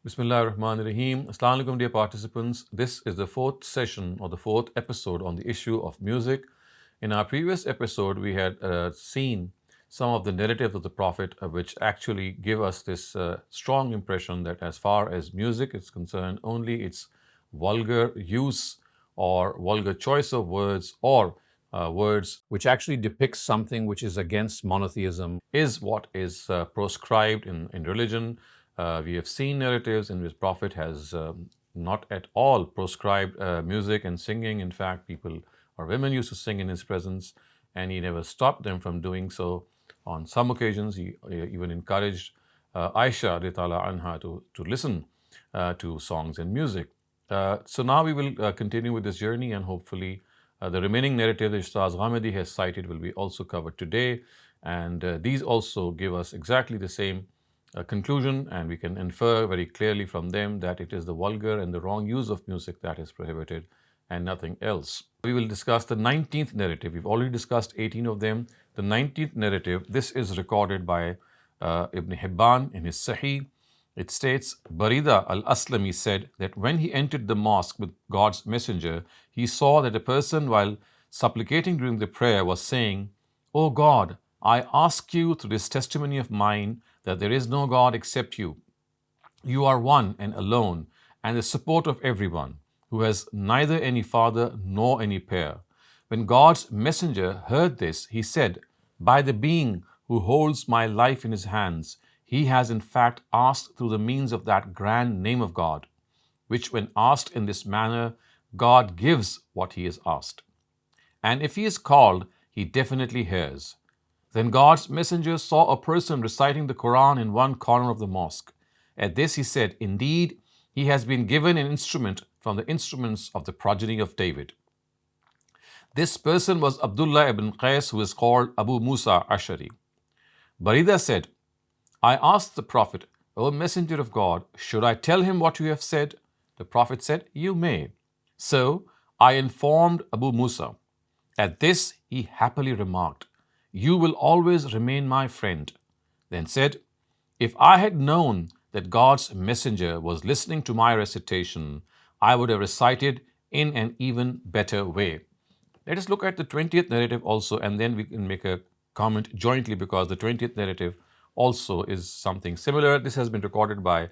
Bismillahirrahmanirrahim. Assalamu alaikum, dear participants. This is the fourth session or the fourth episode on the issue of music. In our previous episode, we had seen some of the narratives of the Prophet, which actually give us this strong impression that as far as music is concerned, only its vulgar use or vulgar choice of words or words which actually depict something which is against monotheism is what is proscribed in religion. We have seen narratives in which Prophet has not at all proscribed music and singing. In fact, people or women used to sing in his presence, and he never stopped them from doing so. On some occasions, he even encouraged Aisha radiallahu anha to listen to songs and music. So now we will continue with this journey, and hopefully the remaining narrative that Shehzad Ghamidi has cited will be also covered today. And these also give us exactly the same conclusion, and we can infer very clearly from them that it is the vulgar and the wrong use of music that is prohibited and nothing else. We will discuss the 19th narrative. We've already discussed 18 of them. The 19th narrative, this is recorded by Ibn Hibban in his Sahih. It states, Barida al-Aslami said that when he entered the mosque with God's messenger, he saw that a person while supplicating during the prayer was saying, "O God, I ask you through this testimony of mine that there is no God except you. You are one and alone, and the support of everyone, who has neither any father nor any pair." When God's messenger heard this, he said, "By the being who holds my life in his hands, he has in fact asked through the means of that grand name of God, which when asked in this manner, God gives what he is asked. And if he is called, he definitely hears." Then God's messenger saw a person reciting the Quran in one corner of the mosque. At this he said, "Indeed, he has been given an instrument from the instruments of the progeny of David." This person was Abdullah ibn Qais, who is called Abu Musa Ashari. Barida said, "I asked the Prophet, 'O Messenger of God, should I tell him what you have said?' The Prophet said, 'You may.' So I informed Abu Musa. At this he happily remarked, 'You will always remain my friend.' Then said, 'If I had known that God's messenger was listening to my recitation, I would have recited in an even better way." Let us look at the 20th narrative also, and then we can make a comment jointly, because the 20th narrative also is something similar. This has been recorded by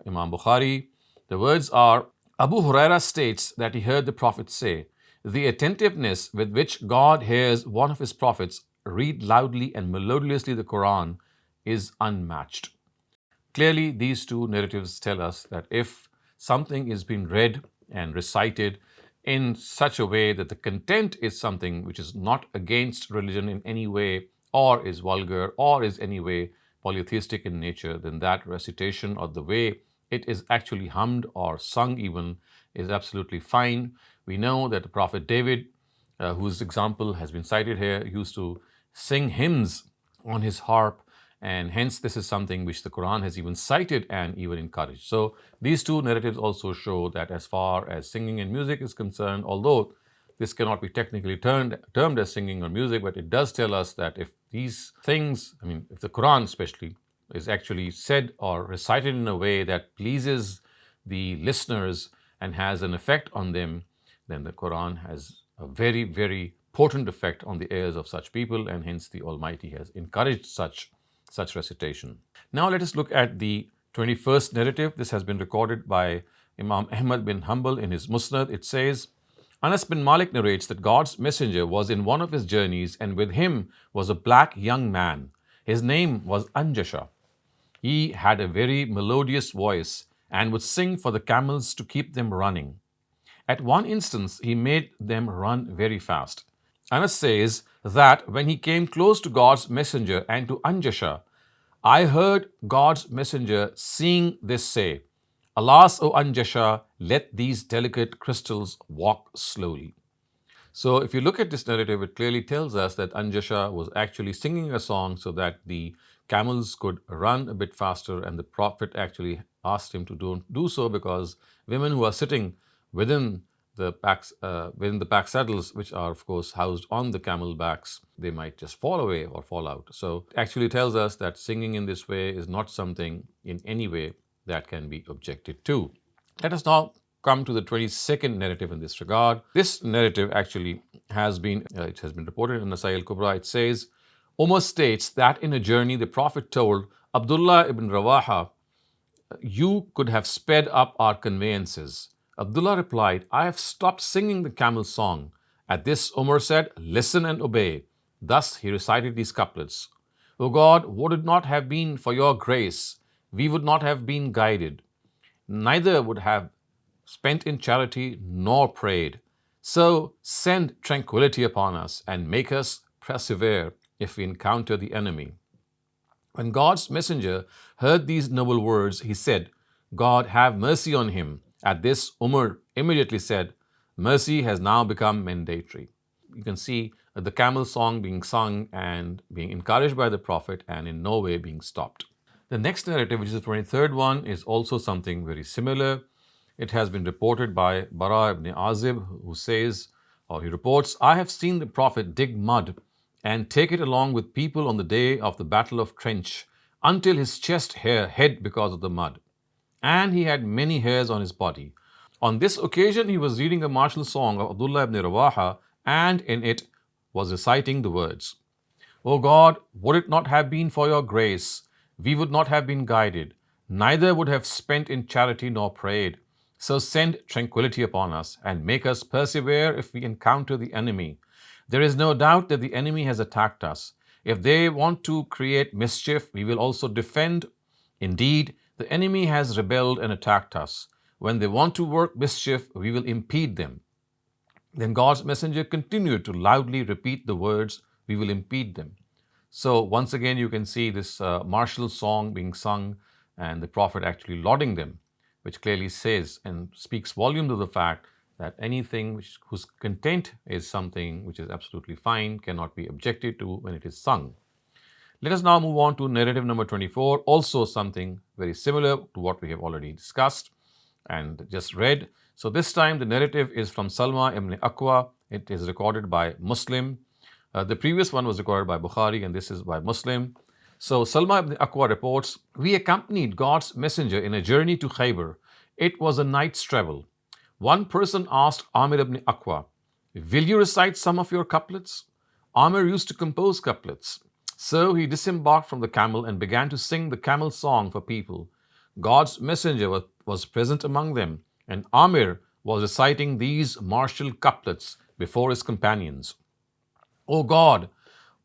Imam Bukhari. The words are, Abu Huraira states that he heard the Prophet say, "The attentiveness with which God hears one of his prophets read loudly and melodiously the Quran is unmatched." Clearly, these two narratives tell us that if something is being read and recited in such a way that the content is something which is not against religion in any way, or is vulgar, or is any way polytheistic in nature, then that recitation or the way it is actually hummed or sung even is absolutely fine. We know that the Prophet David, whose example has been cited here, used to sing hymns on his harp, and hence this is something which the Quran has even cited and even encouraged. So these two narratives also show that as far as singing and music is concerned, although this cannot be technically termed as singing or music, but it does tell us that if these things, if the Quran especially, is actually said or recited in a way that pleases the listeners and has an effect on them, then the Quran has a very, very potent effect on the ears of such people, and hence the Almighty has encouraged such recitation. Now let us look at the 21st narrative. This has been recorded by Imam Ahmad bin Hanbal in his Musnad. It says, Anas bin Malik narrates that God's messenger was in one of his journeys, and with him was a black young man. His name was Anjasha. He had a very melodious voice and would sing for the camels to keep them running. At one instance, he made them run very fast. Anas says that when he came close to God's messenger and to Anjasha, I heard God's messenger seeing this say, "Alas, O Anjasha, let these delicate crystals walk slowly." So if you look at this narrative, it clearly tells us that Anjasha was actually singing a song so that the camels could run a bit faster, and the Prophet actually asked him to do so because women who are sitting within the pack saddles, which are of course housed on the camel backs, they might just fall away or fall out. So it actually tells us that singing in this way is not something in any way that can be objected to. Let us now come to the 22nd narrative in this regard. This narrative actually has been reported in Nasa'i al-Kubra. It says, Umar states that in a journey the Prophet told Abdullah ibn Rawaha, "You could have sped up our conveyances." Abdullah replied, "I have stopped singing the camel song." At this, Umar said, "Listen and obey." Thus he recited these couplets. O God, would it not have been for your grace, we would not have been guided, neither would have spent in charity nor prayed. So send tranquility upon us and make us persevere if we encounter the enemy. When God's messenger heard these noble words, he said, God have mercy on him. At this, Umar immediately said, mercy has now become mandatory. You can see the camel song being sung and being encouraged by the Prophet and in no way being stopped. The next narrative, which is the 23rd one, is also something very similar. It has been reported by Bara ibn Azib, who says, or he reports, I have seen the Prophet dig mud and take it along with people on the day of the Battle of Trench until his chest hair hid because of the mud. And he had many hairs on his body. On this occasion, he was reading a martial song of Abdullah ibn Rawaha, and in it was reciting the words, O God, would it not have been for your grace, we would not have been guided, neither would have spent in charity nor prayed. So send tranquility upon us and make us persevere if we encounter the enemy. There is no doubt that the enemy has attacked us. If they want to create mischief, we will also defend. Indeed, the enemy has rebelled and attacked us. When they want to work mischief, we will impede them. Then God's messenger continued to loudly repeat the words, we will impede them. So once again, you can see this martial song being sung and the Prophet actually lauding them, which clearly says and speaks volume to the fact that anything whose content is something which is absolutely fine cannot be objected to when it is sung. Let us now move on to narrative number 24, also something very similar to what we have already discussed and just read. So this time the narrative is from Salma ibn Aqwa. It is recorded by Muslim. The previous one was recorded by Bukhari and this is by Muslim. So Salma ibn Aqwa reports, we accompanied God's messenger in a journey to Khaybar. It was a night's travel. One person asked Amir ibn Aqwa, will you recite some of your couplets? Amir used to compose couplets. So he disembarked from the camel and began to sing the camel song for people. God's messenger was present among them, and Amir was reciting these martial couplets before his companions. O God,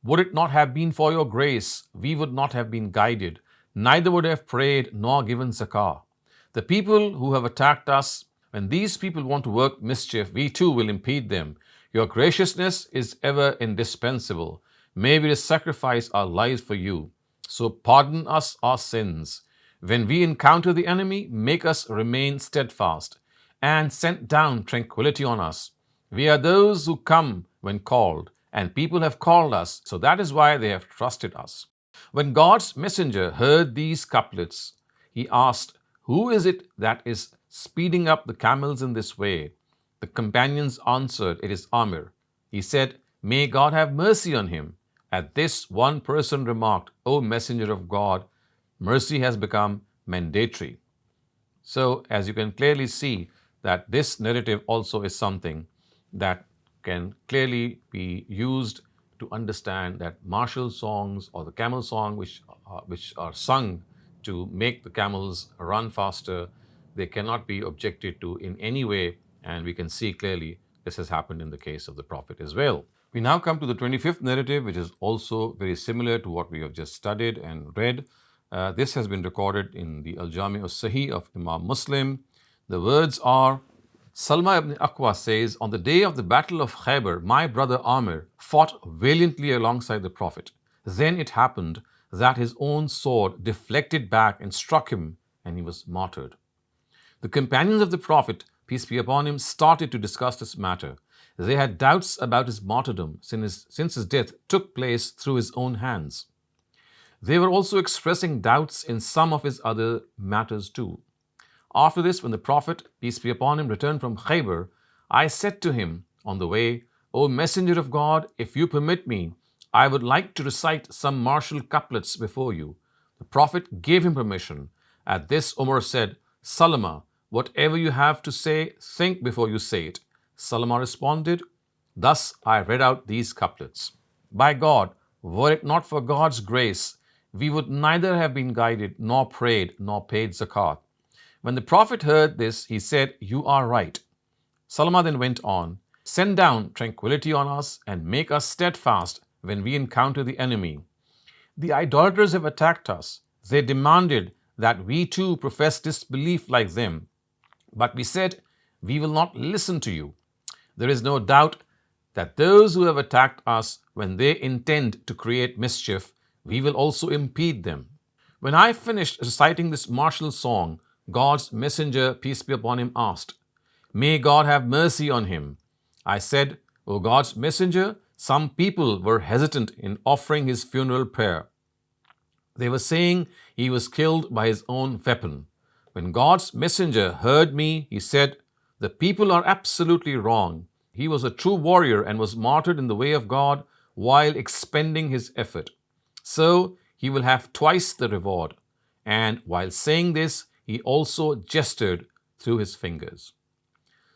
would it not have been for your grace, we would not have been guided, neither would have prayed nor given zakah. The people who have attacked us, when these people want to work mischief, we too will impede them. Your graciousness is ever indispensable. May we sacrifice our lives for you. So pardon us our sins. When we encounter the enemy, make us remain steadfast and send down tranquility on us. We are those who come when called, and people have called us, so that is why they have trusted us. When God's messenger heard these couplets, he asked, who is it that is speeding up the camels in this way? The companions answered, it is Amir. He said, may God have mercy on him. At this, one person remarked, O messenger of God, mercy has become mandatory. So, as you can clearly see, that this narrative also is something that can clearly be used to understand that martial songs or the camel song which are sung to make the camels run faster, they cannot be objected to in any way, and we can see clearly this has happened in the case of the Prophet as well. We now come to the 25th narrative, which is also very similar to what we have just studied and read. This has been recorded in the Al-Jami al-Sahih of Imam Muslim. The words are, Salma ibn Aqwa says, on the day of the Battle of Khaybar, my brother Amir fought valiantly alongside the Prophet. Then it happened that his own sword deflected back and struck him, and he was martyred. The companions of the Prophet, peace be upon him, started to discuss this matter. They had doubts about his martyrdom since his death took place through his own hands. They were also expressing doubts in some of his other matters too. After this, when the Prophet, peace be upon him, returned from Khaybar, I said to him on the way, O Messenger of God, if you permit me, I would like to recite some martial couplets before you. The Prophet gave him permission. At this, Umar said, Salama, whatever you have to say, think before you say it. Salama responded, Thus I read out these couplets. By God, were it not for God's grace, we would neither have been guided, nor prayed, nor paid zakat. When the Prophet heard this, he said, You are right. Salama then went on, Send down tranquility on us and make us steadfast when we encounter the enemy. The idolaters have attacked us. They demanded that we too profess disbelief like them. But we said, We will not listen to you. There is no doubt that those who have attacked us, when they intend to create mischief, we will also impede them. When I finished reciting this martial song, God's messenger, peace be upon him, asked, May God have mercy on him. I said, O God's messenger, some people were hesitant in offering his funeral prayer. They were saying he was killed by his own weapon. When God's messenger heard me, he said, The people are absolutely wrong. He was a true warrior and was martyred in the way of God while expending his effort. So he will have twice the reward. And while saying this, he also gestured through his fingers.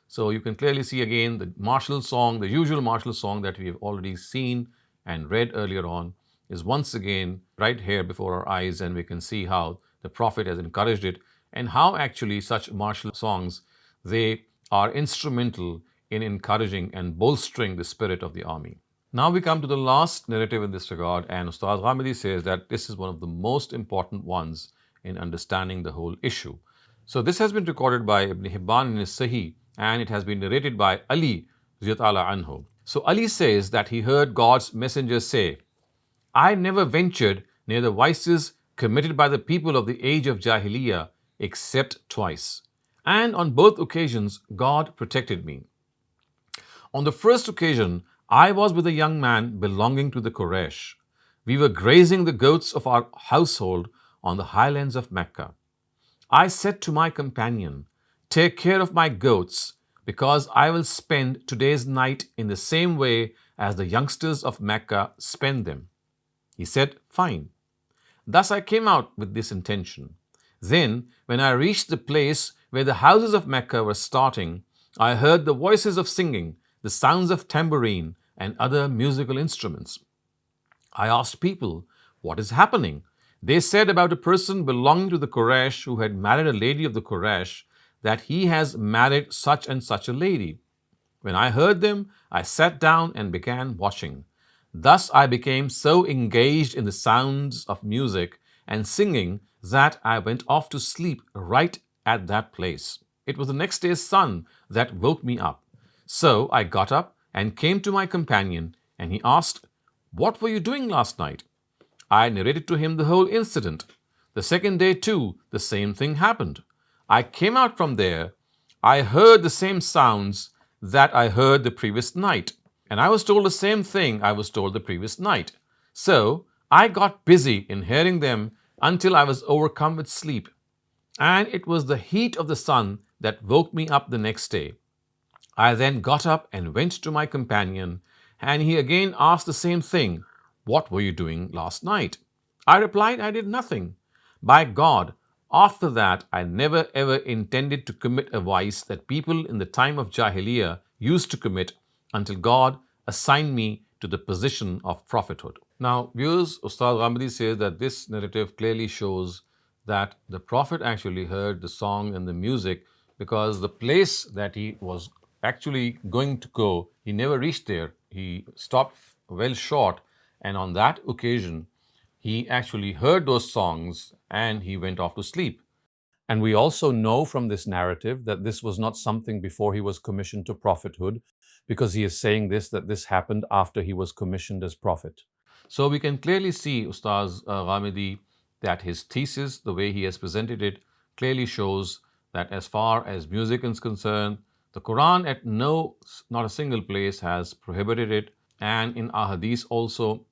So you can clearly see again the martial song, the usual martial song that we have already seen and read earlier on, is once again right here before our eyes, and we can see how the Prophet has encouraged it and how actually such martial songs, they are instrumental in encouraging and bolstering the spirit of the army. Now we come to the last narrative in this regard, and Ustaz Ghamidi says that this is one of the most important ones in understanding the whole issue. So this has been recorded by Ibn Hibban in his Sahih, and it has been narrated by Ali Ziyatala Anhu. So Ali says that he heard God's messenger say, I never ventured near the vices committed by the people of the age of Jahiliyyah except twice. And on both occasions, God protected me. On the first occasion, I was with a young man belonging to the Quraysh. We were grazing the goats of our household on the highlands of Mecca. I said to my companion, Take care of my goats, because I will spend today's night in the same way as the youngsters of Mecca spend them. He said, Fine. Thus I came out with this intention. Then, when I reached the place where the houses of Mecca were starting, I heard the voices of singing, the sounds of tambourine, and other musical instruments. I asked people, What is happening? They said about a person belonging to the Quraysh who had married a lady of the Quraysh that he has married such and such a lady. When I heard them, I sat down and began watching. Thus I became so engaged in the sounds of music and singing that I went off to sleep right at that place. It was the next day's sun that woke me up. So I got up and came to my companion, and he asked, What were you doing last night? I narrated to him the whole incident. The second day too, the same thing happened. I came out from there. I heard the same sounds that I heard the previous night, and I was told the same thing I was told the previous night. So I got busy in hearing them until I was overcome with sleep. And it was the heat of the sun that woke me up the next day. I then got up and went to my companion, and he again asked the same thing. What were you doing last night? I replied, I did nothing. By God, after that, I never ever intended to commit a vice that people in the time of Jahiliyyah used to commit until God assigned me to the position of prophethood. Now, viewers, Ustaz Ghamidi says that this narrative clearly shows that the Prophet actually heard the song and the music, because the place that he was actually going to go, he never reached there. He stopped well short, and on that occasion, he actually heard those songs and he went off to sleep. And we also know from this narrative that this was not something before he was commissioned to prophethood, because he is saying this, that this happened after he was commissioned as prophet. So we can clearly see, Ustaz Ghamidi, that his thesis, the way he has presented it, clearly shows that as far as music is concerned, the Quran at not a single place has prohibited it. And in ahadith also,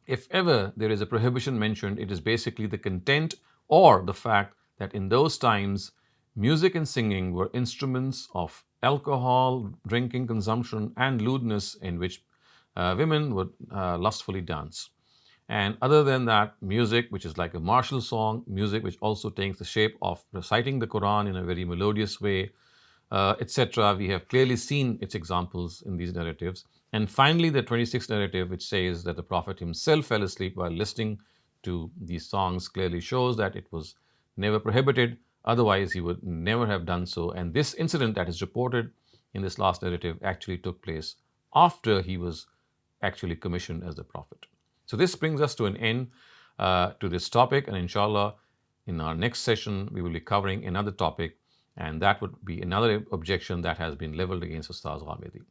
if ever there is a prohibition mentioned, it is basically the content or the fact that in those times, music and singing were instruments of alcohol, drinking, consumption, and lewdness in which women would lustfully dance. And other than that, music, which is like a martial song, music which also takes the shape of reciting the Quran in a very melodious way, etc. We have clearly seen its examples in these narratives. And finally, the 26th narrative, which says that the Prophet himself fell asleep while listening to these songs, clearly shows that it was never prohibited. Otherwise, he would never have done so. And this incident that is reported in this last narrative actually took place after he was actually commissioned as the Prophet. So this brings us to an end to this topic, and inshallah, in our next session, we will be covering another topic, and that would be another objection that has been leveled against Ustaz Ghamidi.